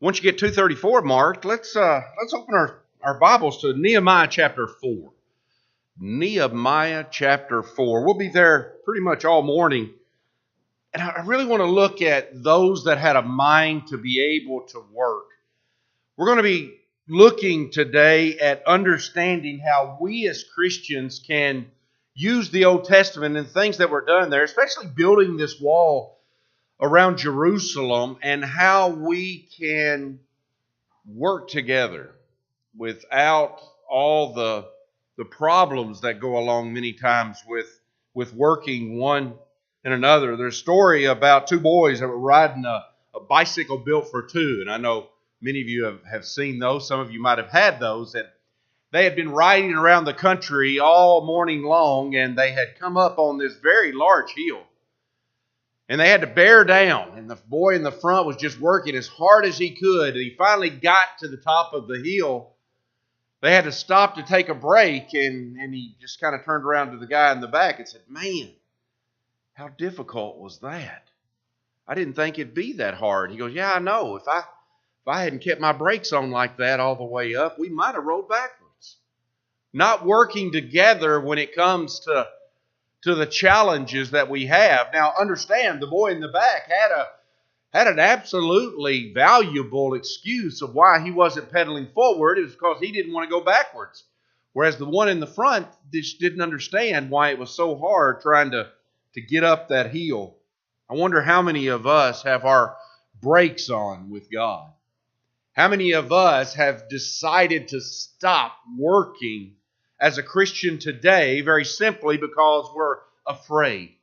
Once you get 234 marked, let's open our Bibles to Nehemiah chapter 4. Nehemiah chapter 4. We'll be there pretty much all morning. And I really want to look at those that had a mind to be able to work. We're going to be looking today at understanding how we as Christians can use the Old Testament and things that were done there, especially building this wall around Jerusalem, and how we can work together without all the problems that go along many times with working one and another. There's a story about two boys that were riding a bicycle built for two, and I know many of you have seen those. Some of you might have had those, and they had been riding around the country all morning long, and they had come up on this very large hill. And they had to bear down, and the boy in the front was just working as hard as he could. And he finally got to the top of the hill. They had to stop to take a break, and he just kind of turned around to the guy in the back and said, "Man, how difficult was that? I didn't think it'd be that hard." He goes, "Yeah, I know. If I hadn't kept my brakes on like that all the way up, we might have rolled backwards." Not working together when it comes to the challenges that we have. Now, understand, the boy in the back had an absolutely valuable excuse of why he wasn't pedaling forward. It was because he didn't want to go backwards. Whereas the one in the front just didn't understand why it was so hard trying to get up that hill. I wonder how many of us have our brakes on with God. How many of us have decided to stop working as a Christian today, very simply because we're afraid,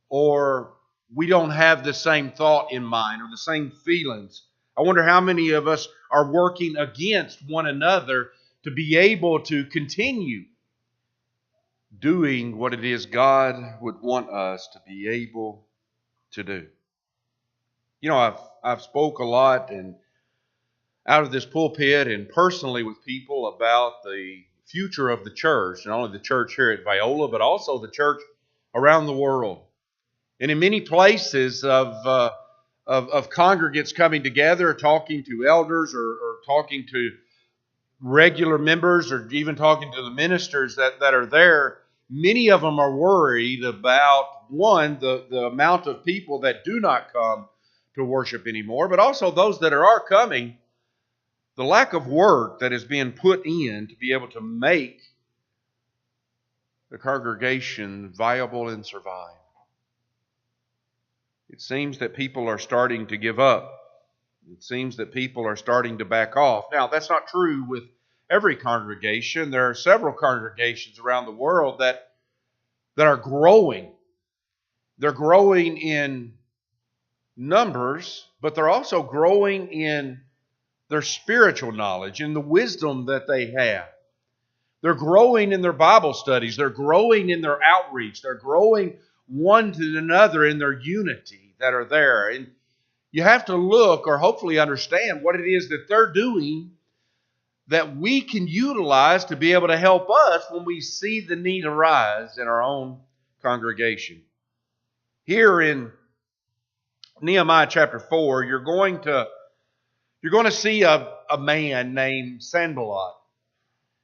or we don't have the same thought in mind or the same feelings. I wonder how many of us are working against one another to be able to continue doing what it is God would want us to be able to do. You know, I've spoke a lot and out of this pulpit and personally with people about the future of the church, not only the church here at Viola, but also the church around the world. And in many places of congregants coming together, talking to elders or talking to regular members or even talking to the ministers that are there, many of them are worried about, one, the amount of people that do not come to worship anymore, but also those that are coming, the lack of work that is being put in to be able to make the congregation viable and survive. It seems that people are starting to give up. It seems that people are starting to back off. Now, that's not true with every congregation. There are several congregations around the world that are growing. They're growing in numbers, but they're also growing in their spiritual knowledge and the wisdom that they have. They're growing in their Bible studies. They're growing in their outreach. They're growing one to another in their unity that are there. And you have to look or hopefully understand what it is that they're doing that we can utilize to be able to help us when we see the need arise in our own congregation. Here in Nehemiah chapter 4, you're going to see a man named Sanballat.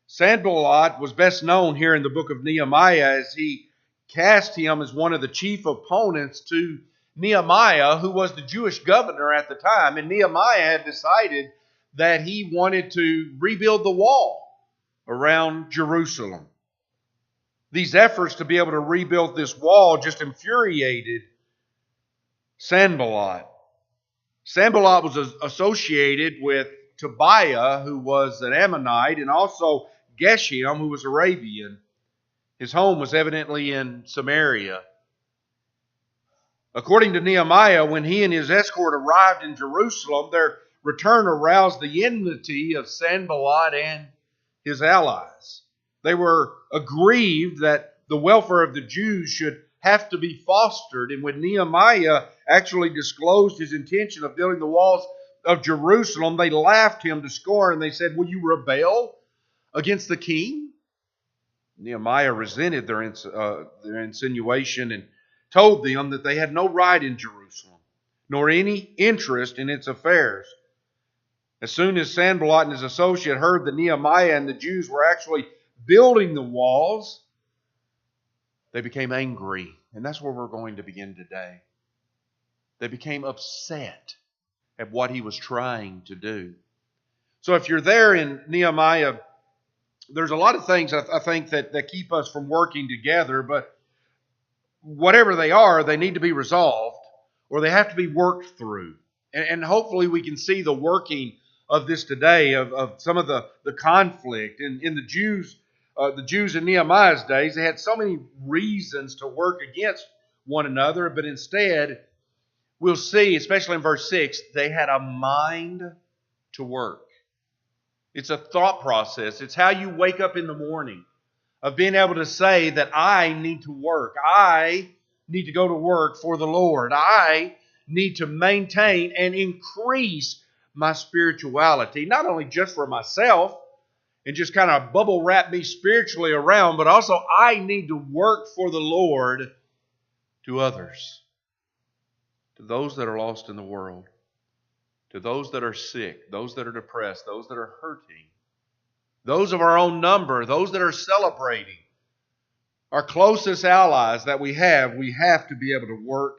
Sanballat was best known here in the book of Nehemiah as he cast him as one of the chief opponents to Nehemiah, who was the Jewish governor at the time. And Nehemiah had decided that he wanted to rebuild the wall around Jerusalem. These efforts to be able to rebuild this wall just infuriated Sanballat. Sanballat was associated with Tobiah, who was an Ammonite, and also Geshem, who was Arabian. His home was evidently in Samaria. According to Nehemiah, when he and his escort arrived in Jerusalem, their return aroused the enmity of Sanballat and his allies. They were aggrieved that the welfare of the Jews should have to be fostered. And when Nehemiah actually disclosed his intention of building the walls of Jerusalem, they laughed him to scorn and they said, "Will you rebel against the king?" Nehemiah resented their insinuation and told them that they had no right in Jerusalem, nor any interest in its affairs. As soon as Sanballat and his associate heard that Nehemiah and the Jews were actually building the walls, they became angry. And that's where we're going to begin today. They became upset at what he was trying to do. So if you're there in Nehemiah, there's a lot of things I think that keep us from working together, but whatever they are, they need to be resolved or they have to be worked through. And hopefully we can see the working of this today, of some of the conflict. In the Jews in Nehemiah's days, they had so many reasons to work against one another, but instead, we'll see, especially in verse 6, they had a mind to work. It's a thought process. It's how you wake up in the morning, of being able to say that I need to work. I need to go to work for the Lord. I need to maintain and increase my spirituality, not only just for myself and just kind of bubble wrap me spiritually around, but also I need to work for the Lord to others, to those that are lost in the world, to those that are sick, those that are depressed, those that are hurting, those of our own number, those that are celebrating. Our closest allies that we have to be able to work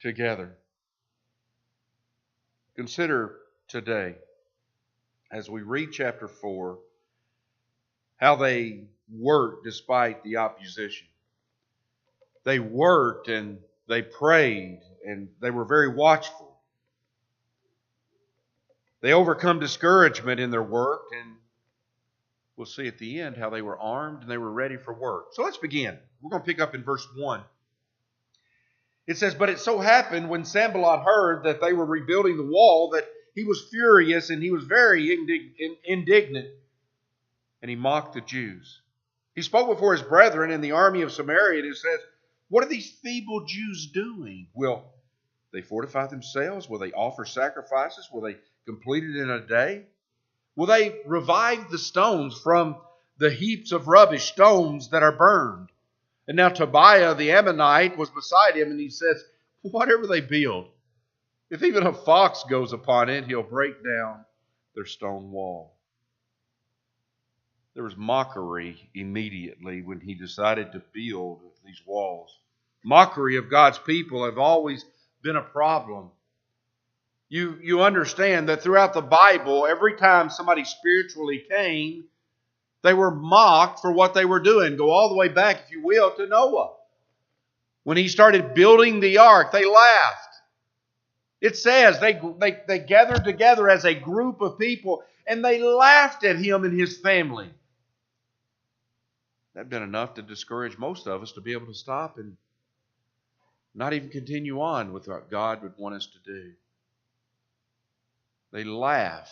together. Consider today, as we read chapter 4, how they worked despite the opposition. They worked and they prayed and they were very watchful. They overcome discouragement in their work, and we'll see at the end how they were armed and they were ready for work. So let's begin. We're going to pick up in verse 1. It says, "But it so happened when Sanballat heard that they were rebuilding the wall that he was furious and he was very indignant, and he mocked the Jews. He spoke before his brethren in the army of Samaria, and he says, 'What are these feeble Jews doing? Will they fortify themselves? Will they offer sacrifices? Will they complete it in a day? Will they revive the stones from the heaps of rubbish, stones that are burned?' And now Tobiah the Ammonite was beside him, and he says, 'Whatever they build, if even a fox goes upon it, he'll break down their stone wall.'" There was mockery immediately when he decided to build these walls. Mockery of God's people have always been a problem. You understand that throughout the Bible, every time somebody spiritually came, they were mocked for what they were doing. Go all the way back, if you will, to Noah. When he started building the ark, they laughed. It says they gathered together as a group of people, and they laughed at him and his family. That'd been enough to discourage most of us to be able to stop and not even continue on with what God would want us to do. They laugh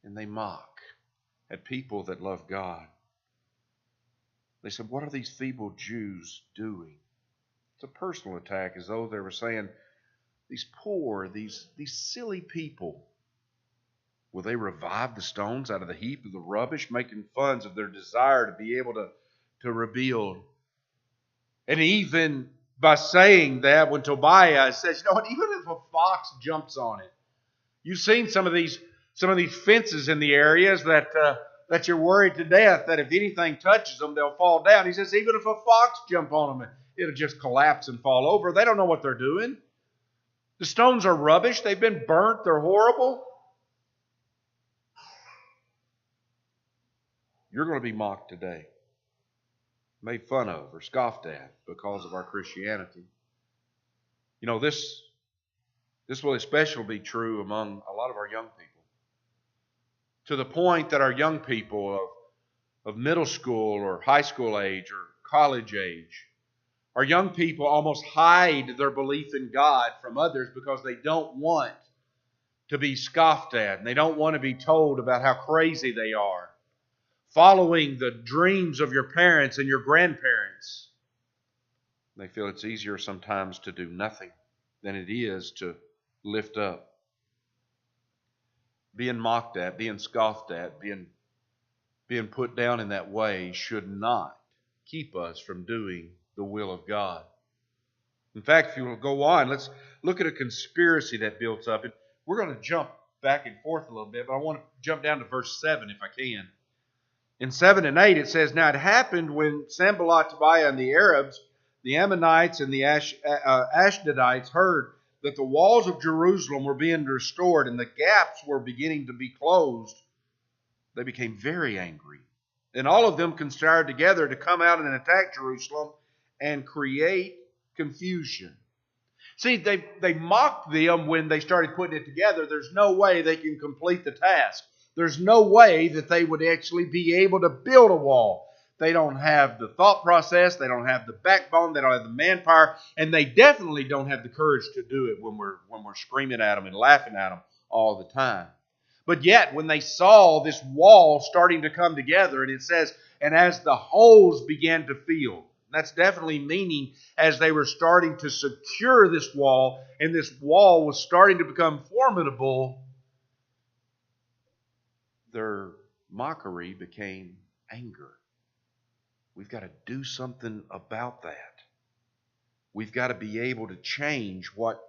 and they mock at people that love God. They said, "What are these feeble Jews doing?" It's a personal attack, as though they were saying, these poor, these silly people, will they revive the stones out of the heap of the rubbish, making fun of their desire to be able to rebuild? And even by saying that, when Tobiah says, "You know what, even if a fox jumps on it," you've seen some of these fences in the areas that you're worried to death that if anything touches them, they'll fall down. He says, even if a fox jump on them, it'll just collapse and fall over. They don't know what they're doing. The stones are rubbish. They've been burnt. They're horrible. You're going to be mocked today, made fun of or scoffed at because of our Christianity. You know, this will especially be true among a lot of our young people. To the point that our young people of middle school or high school age or college age, our young people almost hide their belief in God from others because they don't want to be scoffed at and they don't want to be told about how crazy they are, following the dreams of your parents and your grandparents. They feel it's easier sometimes to do nothing than it is to lift up. Being mocked at, being scoffed at, being put down in that way should not keep us from doing the will of God. In fact, if you will go on, let's look at a conspiracy that builds up. We're going to jump back and forth a little bit, but I want to jump down to verse 7 if I can. In 7 and 8 it says, Now it happened when Sanballat, Tobiah, and the Arabs, the Ammonites, and the Ashdodites heard that the walls of Jerusalem were being restored and the gaps were beginning to be closed, they became very angry. And all of them conspired together to come out and attack Jerusalem and create confusion. See, they mocked them when they started putting it together. There's no way they can complete the task. There's no way that they would actually be able to build a wall. They don't have the thought process. They don't have the backbone. They don't have the manpower. And they definitely don't have the courage to do it when we're screaming at them and laughing at them all the time. But yet, when they saw this wall starting to come together, and it says, and as the holes began to fill, that's definitely meaning as they were starting to secure this wall, and this wall was starting to become formidable, their mockery became anger. We've got to do something about that. We've got to be able to change what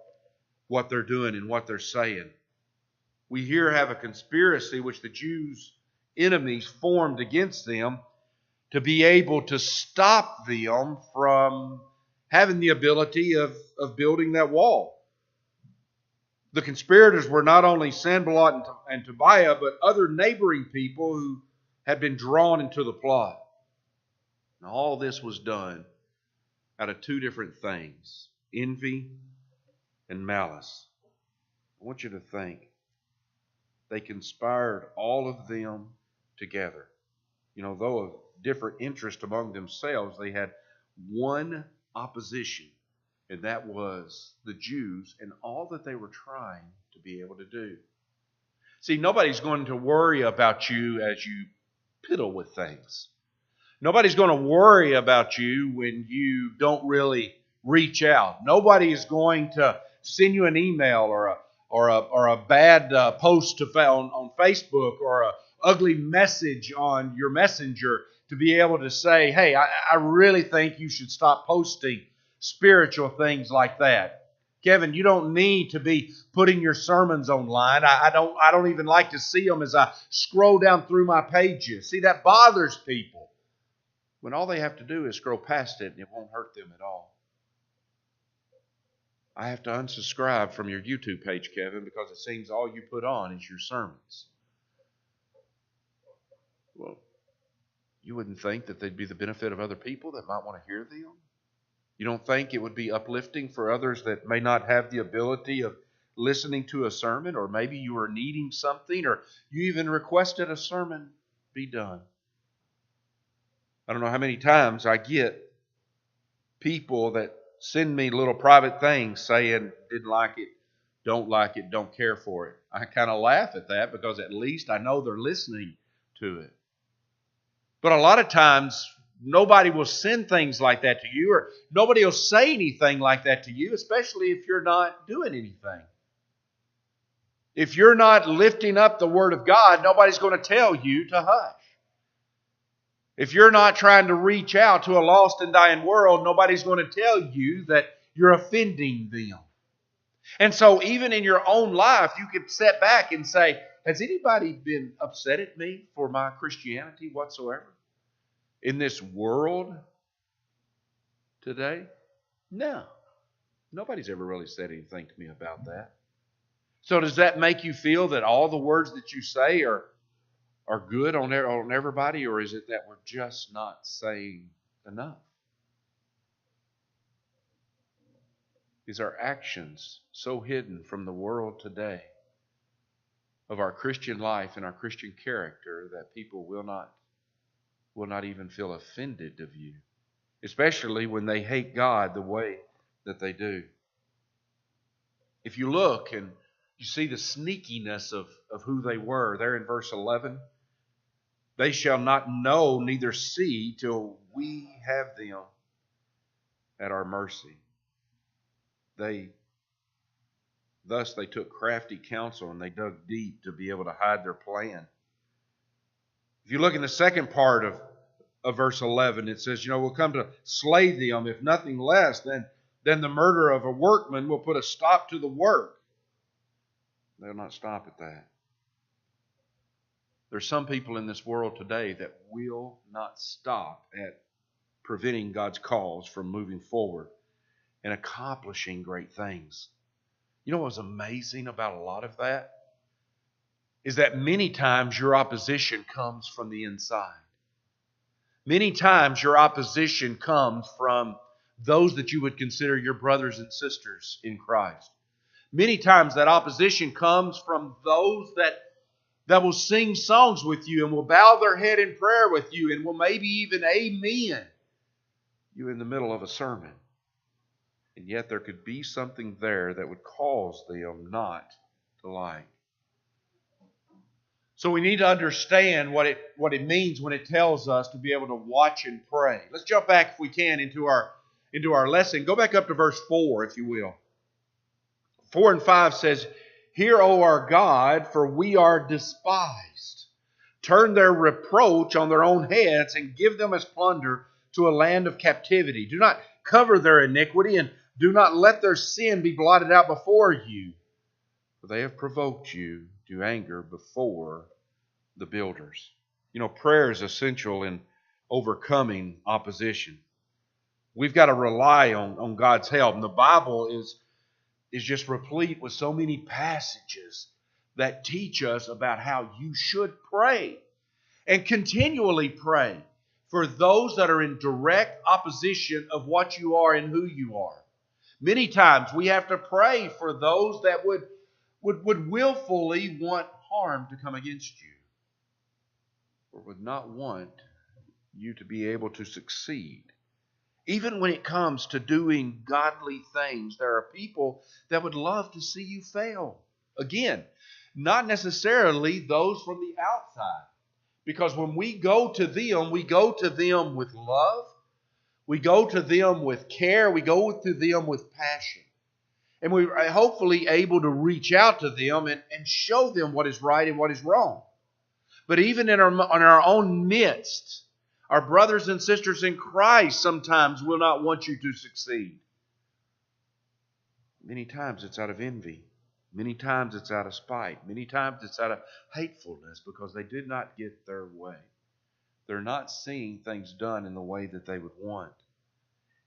they're doing and what they're saying. We here have a conspiracy which the Jews' enemies formed against them to be able to stop them from having the ability of building that wall. The conspirators were not only Sanballat and Tobiah, but other neighboring people who had been drawn into the plot. And all this was done out of two different things, envy and malice. I want you to think. They conspired all of them together. Though of different interest among themselves, they had one opposition, and that was the Jews and all that they were trying to be able to do. See, nobody's going to worry about you as you piddle with things. Nobody's going to worry about you when you don't really reach out. Nobody is going to send you an email or a bad post on Facebook or a ugly message on your messenger to be able to say, hey, I really think you should stop posting spiritual things like that. Kevin, you don't need to be putting your sermons online. I don't even like to see them as I scroll down through my pages. See, that bothers people. When all they have to do is scroll past it and it won't hurt them at all. I have to unsubscribe from your YouTube page, Kevin, because it seems all you put on is your sermons. Well, you wouldn't think that they'd be the benefit of other people that might want to hear them? You don't think it would be uplifting for others that may not have the ability of listening to a sermon, or maybe you are needing something, or you even requested a sermon be done? I don't know how many times I get people that send me little private things saying, didn't like it, don't care for it. I kind of laugh at that because at least I know they're listening to it. But a lot of times, nobody will send things like that to you, or nobody will say anything like that to you, especially if you're not doing anything. If you're not lifting up the Word of God, nobody's going to tell you to hush. If you're not trying to reach out to a lost and dying world, nobody's going to tell you that you're offending them. And so even in your own life, you could step back and say, has anybody been upset at me for my Christianity whatsoever? In this world today? No. Nobody's ever really said anything to me about that. So does that make you feel that all the words that you say are good on everybody, or is it that we're just not saying enough? Is our actions so hidden from the world today of our Christian life and our Christian character that people will not even feel offended of you, especially when they hate God the way that they do? If you look and you see the sneakiness of who they were there in verse 11, they shall not know neither see till we have them at our mercy. Thus they took crafty counsel and they dug deep to be able to hide their plan. If you look in the second part of verse 11, it says, we'll come to slay them, if nothing less than the murder of a workman will put a stop to the work. They'll not stop at that. There's some people in this world today that will not stop at preventing God's cause from moving forward and accomplishing great things. You know what's amazing about a lot of that? Is that many times your opposition comes from the inside. Many times your opposition comes from those that you would consider your brothers and sisters in Christ. Many times that opposition comes from those that will sing songs with you and will bow their head in prayer with you and will maybe even amen you in the middle of a sermon. And yet there could be something there that would cause them not to like. So we need to understand what it means when it tells us to be able to watch and pray. Let's jump back, if we can, into our lesson. Go back up to verse 4, if you will. 4 and 5 says, "Hear, O our God, for we are despised. Turn their reproach on their own heads and give them as plunder to a land of captivity. Do not cover their iniquity and do not let their sin be blotted out before you. For they have provoked you to anger before the builders." You know, prayer is essential in overcoming opposition. We've got to rely on God's help. And the Bible is just replete with so many passages that teach us about how you should pray and continually pray for those that are in direct opposition of what you are and who you are. Many times we have to pray for those that would willfully want harm to come against you, or would not want you to be able to succeed. Even when it comes to doing godly things, there are people that would love to see you fail. Again, not necessarily those from the outside. Because when we go to them with love. We go to them with care. We go to them with passion. And we're hopefully able to reach out to them and show them what is right and what is wrong. But even in our own midst, our brothers and sisters in Christ sometimes will not want you to succeed. Many times it's out of envy. Many times it's out of spite. Many times it's out of hatefulness because they did not get their way. They're not seeing things done in the way that they would want.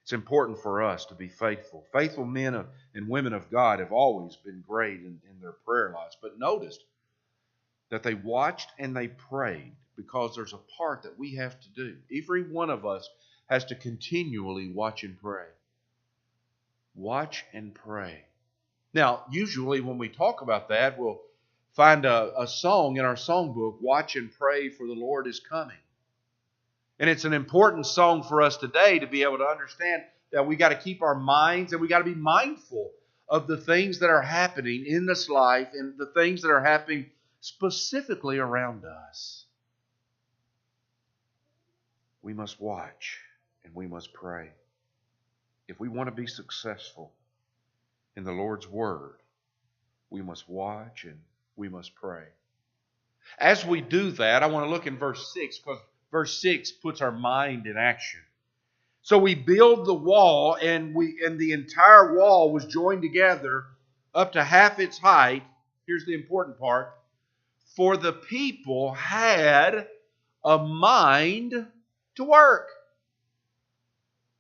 It's important for us to be faithful. Faithful men and women of God have always been great in their prayer lives. But notice that they watched and they prayed, because there's a part that we have to do. Every one of us has to continually watch and pray. Watch and pray. Now, usually when we talk about that, we'll find a song in our songbook, "Watch and Pray, for the Lord is Coming." And it's an important song for us today to be able to understand that we got to keep our minds and we got to be mindful of the things that are happening in this life and the things that are happening specifically around us. We must watch and we must pray. If we want to be successful in the Lord's Word, we must watch and we must pray. As we do that, I want to look in verse 6, because verse 6 puts our mind in action. So we build the wall, and the entire wall was joined together up to half its height. Here's the important part. For the people had a mind to work.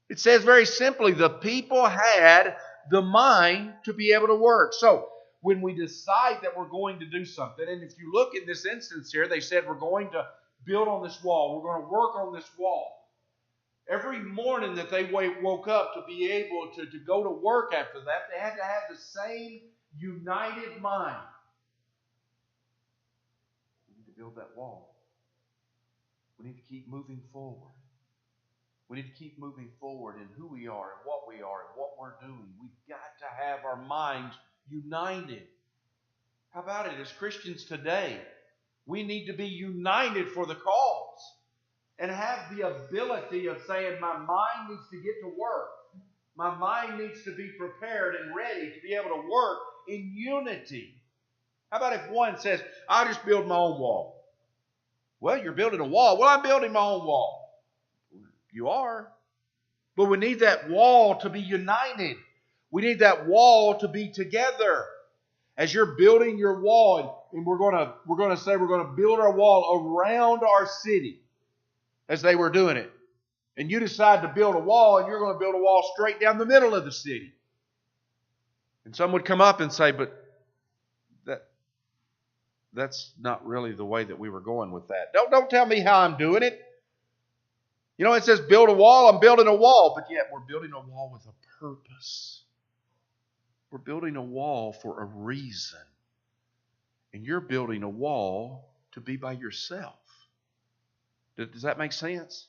It says very simply, the people had the mind to be able to work. So when we decide that we're going to do something, and if you look in this instance here, they said we're going to build on this wall. We're going to work on this wall. Every morning that they woke up to be able to go to work after that, they had to have the same united mind. We need to build that wall. We need to keep moving forward. We need to keep moving forward in who we are and what we are and what we're doing. We've got to have our minds united. How about it? As Christians today, we need to be united for the cause and have the ability of saying, my mind needs to get to work. My mind needs to be prepared and ready to be able to work in unity. How about if one says, I'll just build my own wall? Well, you're building a wall. Well, I'm building my own wall. You are. But we need that wall to be united. We need that wall to be together. As you're building your wall, and we're going to say we're going to build our wall around our city, as they were doing it. And you decide to build a wall, and you're going to build a wall straight down the middle of the city. And some would come up and say, but that's not really the way that we were going with that. Don't tell me how I'm doing it. You know, it says build a wall. I'm building a wall. But yet we're building a wall with a purpose. We're building a wall for a reason. And you're building a wall to be by yourself. Does that make sense?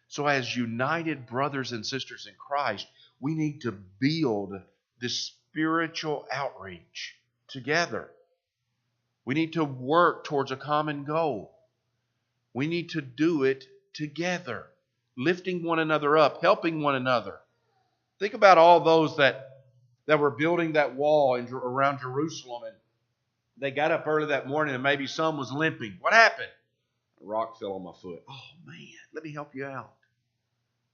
So as united brothers and sisters in Christ, we need to build this spiritual outreach together. We need to work towards a common goal. We need to do it together, lifting one another up, helping one another. Think about all those that were building that wall around Jerusalem, and they got up early that morning and maybe some was limping. What happened? A rock fell on my foot. Oh man, let me help you out.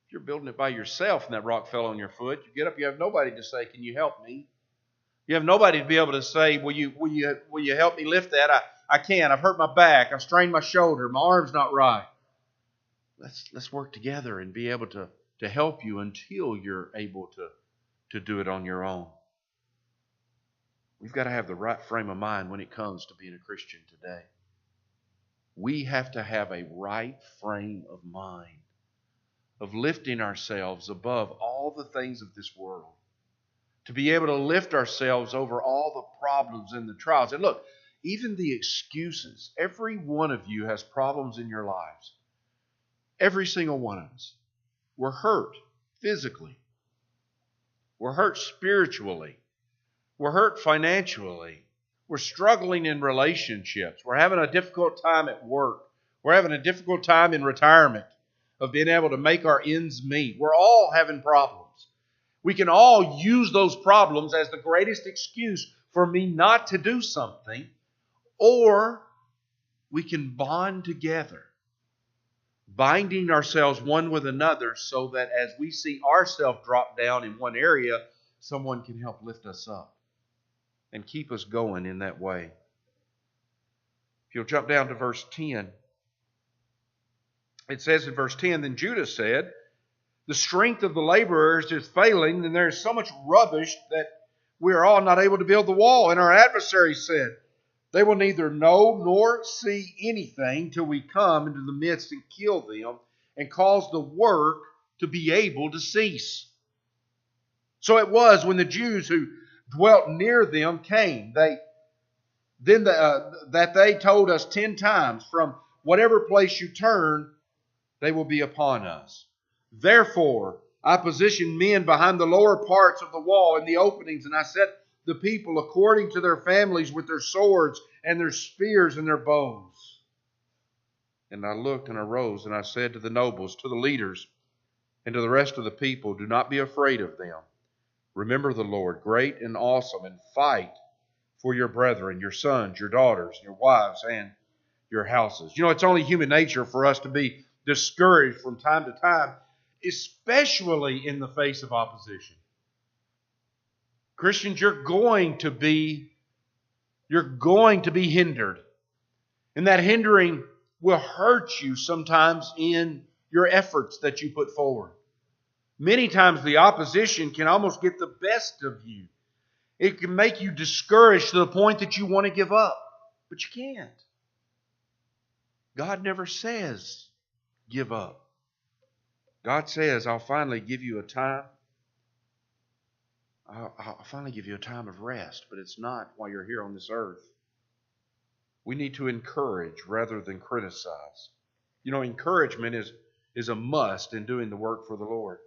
If you're building it by yourself and that rock fell on your foot, you get up, you have nobody to say, can you help me? You have nobody to be able to say, will you help me lift that? I can't. I've hurt my back. I've strained my shoulder. My arm's not right. Let's work together and be able to help you until you're able to do it on your own. We've got to have the right frame of mind when it comes to being a Christian today. We have to have a right frame of mind of lifting ourselves above all the things of this world. To be able to lift ourselves over all the problems and the trials. And look, even the excuses. Every one of you has problems in your lives. Every single one of us. We're hurt physically. We're hurt spiritually. We're hurt financially. We're struggling in relationships. We're having a difficult time at work. We're having a difficult time in retirement of being able to make our ends meet. We're all having problems. We can all use those problems as the greatest excuse for me not to do something, or we can bond together, binding ourselves one with another so that as we see ourselves drop down in one area, someone can help lift us up and keep us going in that way. If you'll jump down to verse 10, it says in verse 10, then Judah said, the strength of the laborers is failing, and there is so much rubbish that we are all not able to build the wall. And our adversaries said, they will neither know nor see anything till we come into the midst and kill them and cause the work to be able to cease. So it was when the Jews who dwelt near them came, that they told us 10 times, from whatever place you turn, they will be upon us. Therefore, I positioned men behind the lower parts of the wall in the openings, and I set the people according to their families with their swords and their spears and their bows. And I looked and arose, and I said to the nobles, to the leaders, and to the rest of the people, do not be afraid of them. Remember the Lord, great and awesome, and fight for your brethren, your sons, your daughters, your wives, and your houses. You know, it's only human nature for us to be discouraged from time to time, especially in the face of opposition. Christians, you're going to be hindered. And that hindering will hurt you sometimes in your efforts that you put forward. Many times the opposition can almost get the best of you. It can make you discouraged to the point that you want to give up. But you can't. God never says give up. God says, I'll finally give you a time. I'll finally give you a time of rest, but it's not while you're here on this earth. We need to encourage rather than criticize. You know, encouragement is a must in doing the work for the Lord.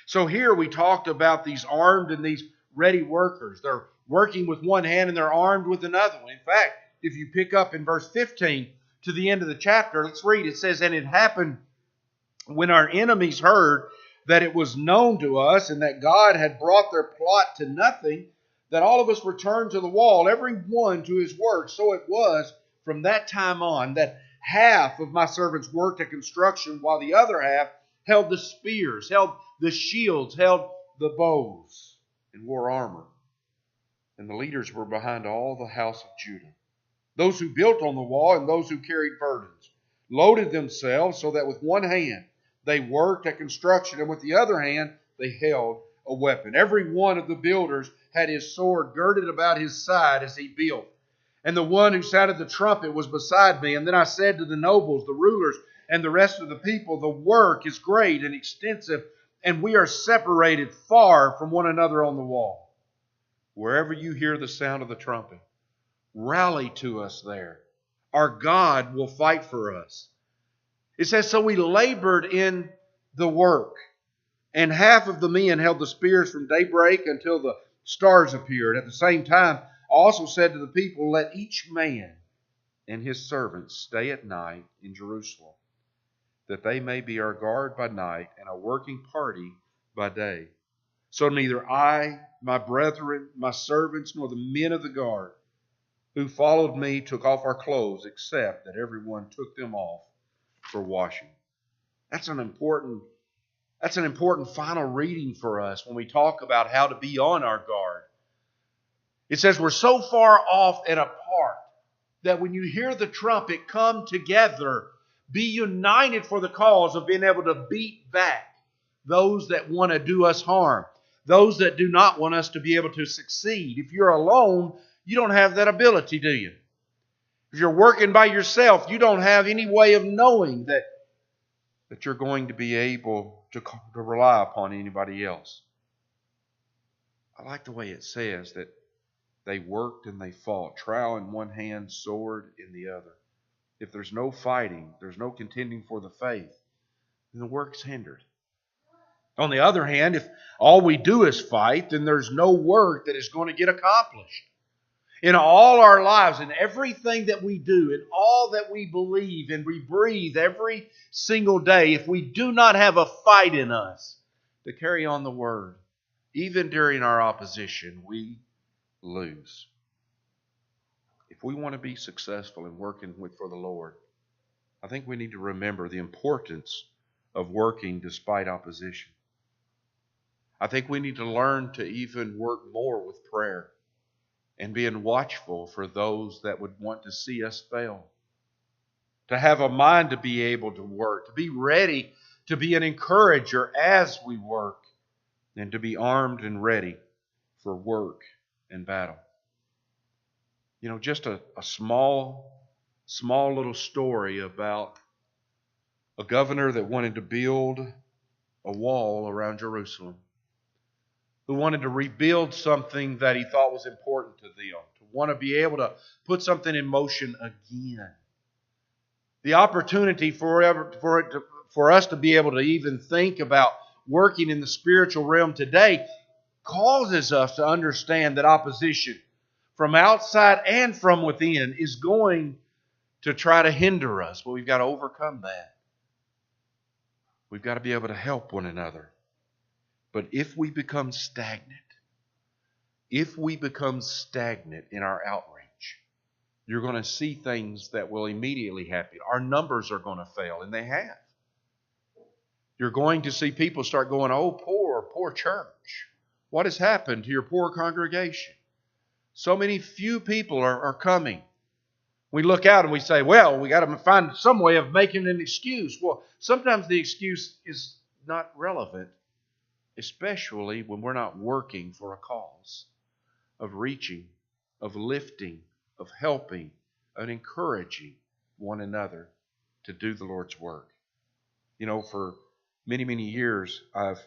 So here we talked about these armed and these ready workers. They're working with one hand and they're armed with another one. In fact, if you pick up in verse 15 to the end of the chapter, let's read. It says, and it happened when our enemies heard that it was known to us and that God had brought their plot to nothing, that all of us returned to the wall, every one to his work. So it was from that time on that half of my servants worked at construction, while the other half held the spears, held the shields, held the bows, and wore armor. And the leaders were behind all the house of Judah, those who built on the wall and those who carried burdens, loaded themselves so that with one hand they worked at construction, and with the other hand they held a weapon. Every one of the builders had his sword girded about his side as he built. And the one who sounded the trumpet was beside me. And then I said to the nobles, the rulers, and the rest of the people, the work is great and extensive, and we are separated far from one another on the wall. Wherever you hear the sound of the trumpet, rally to us there. Our God will fight for us. It says, so we labored in the work, and half of the men held the spears from daybreak until the stars appeared. At the same time, I also said to the people, let each man and his servants stay at night in Jerusalem, that they may be our guard by night and a working party by day. So neither I, my brethren, my servants, nor the men of the guard who followed me took off our clothes, except that everyone took them off for washing. That's an important final reading for us when we talk about how to be on our guard. It says we're so far off and apart that when you hear the trumpet, come together, be united for the cause of being able to beat back those that want to do us harm, those that do not want us to be able to succeed. If you're alone, you don't have that ability, do you? If you're working by yourself, you don't have any way of knowing that you're going to be able to rely upon anybody else. I like the way it says that they worked and they fought, trowel in one hand, sword in the other. If there's no fighting, there's no contending for the faith, then the work's hindered. On the other hand, if all we do is fight, then there's no work that is going to get accomplished. In all our lives, in everything that we do, in all that we believe and we breathe every single day, if we do not have a fight in us to carry on the word, even during our opposition, we lose. If we want to be successful in working for the Lord, I think we need to remember the importance of working despite opposition. I think we need to learn to even work more with prayer and being watchful for those that would want to see us fail. To have a mind to be able to work, to be ready to be an encourager as we work, and to be armed and ready for work and battle. You know, just a small little story about a governor that wanted to build a wall around Jerusalem, who wanted to rebuild something that he thought was important to them, to want to be able to put something in motion again. The opportunity for us to be able to even think about working in the spiritual realm today causes us to understand that opposition from outside and from within is going to try to hinder us, but we've got to overcome that. We've got to be able to help one another. But if we become stagnant in our outreach, you're going to see things that will immediately happen. Our numbers are going to fail, and they have. You're going to see people start going, oh, poor church. What has happened to your poor congregation? So many few people are coming. We look out and we say, well, we got to find some way of making an excuse. Well, sometimes the excuse is not relevant, especially when we're not working for a cause of reaching, of lifting, of helping, and encouraging one another to do the Lord's work. You know, for many, many years, I've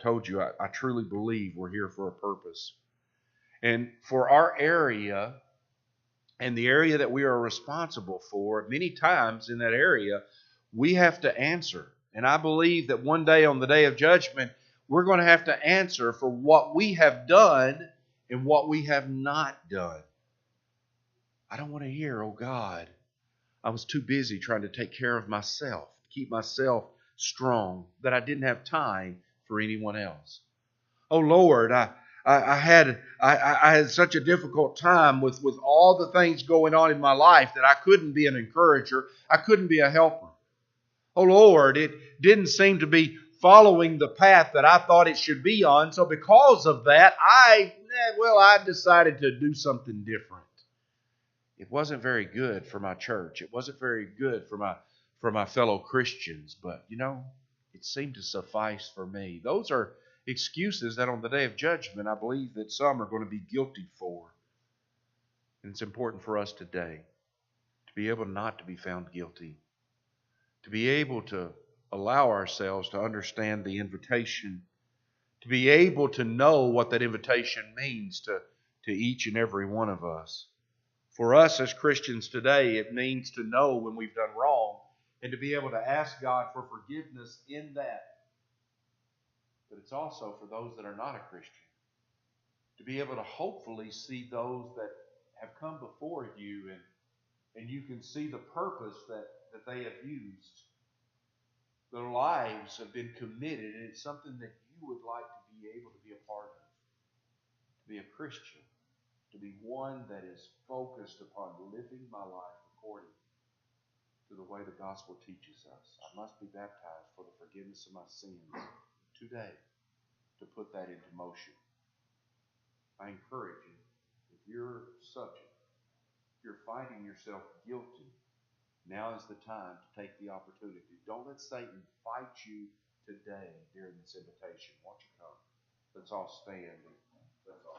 told you, I truly believe we're here for a purpose. And for our area and the area that we are responsible for, many times in that area, we have to answer. And I believe that one day on the day of judgment, we're going to have to answer for what we have done and what we have not done. I don't want to hear, oh God, I was too busy trying to take care of myself, keep myself strong, that I didn't have time for anyone else. Oh Lord, I had such a difficult time with all the things going on in my life that I couldn't be an encourager. I couldn't be a helper. Oh Lord, it didn't seem to be following the path that I thought it should be on. So because of that, I well, I decided to do something different. It wasn't very good for my church. It wasn't very good for my fellow Christians, but it seemed to suffice for me. Those are excuses that on the day of judgment I believe that some are going to be guilty for. And it's important for us today to be able not to be found guilty, to be able to allow ourselves to understand the invitation, to be able to know what that invitation means to each and every one of us. For us as Christians today, it means to know when we've done wrong and to be able to ask God for forgiveness in that. But it's also for those that are not a Christian, to be able to hopefully see those that have come before you and you can see the purpose that they have used. Their lives have been committed, and it's something that you would like to be able to be a part of. To be a Christian, to be one that is focused upon living my life according to the way the gospel teaches us. I must be baptized for the forgiveness of my sins today to put that into motion. I encourage you, if you're subject, if you're finding yourself guilty, now is the time to take the opportunity. Don't let Satan fight you today during this invitation. Won't you come? Let's all stand. Let's all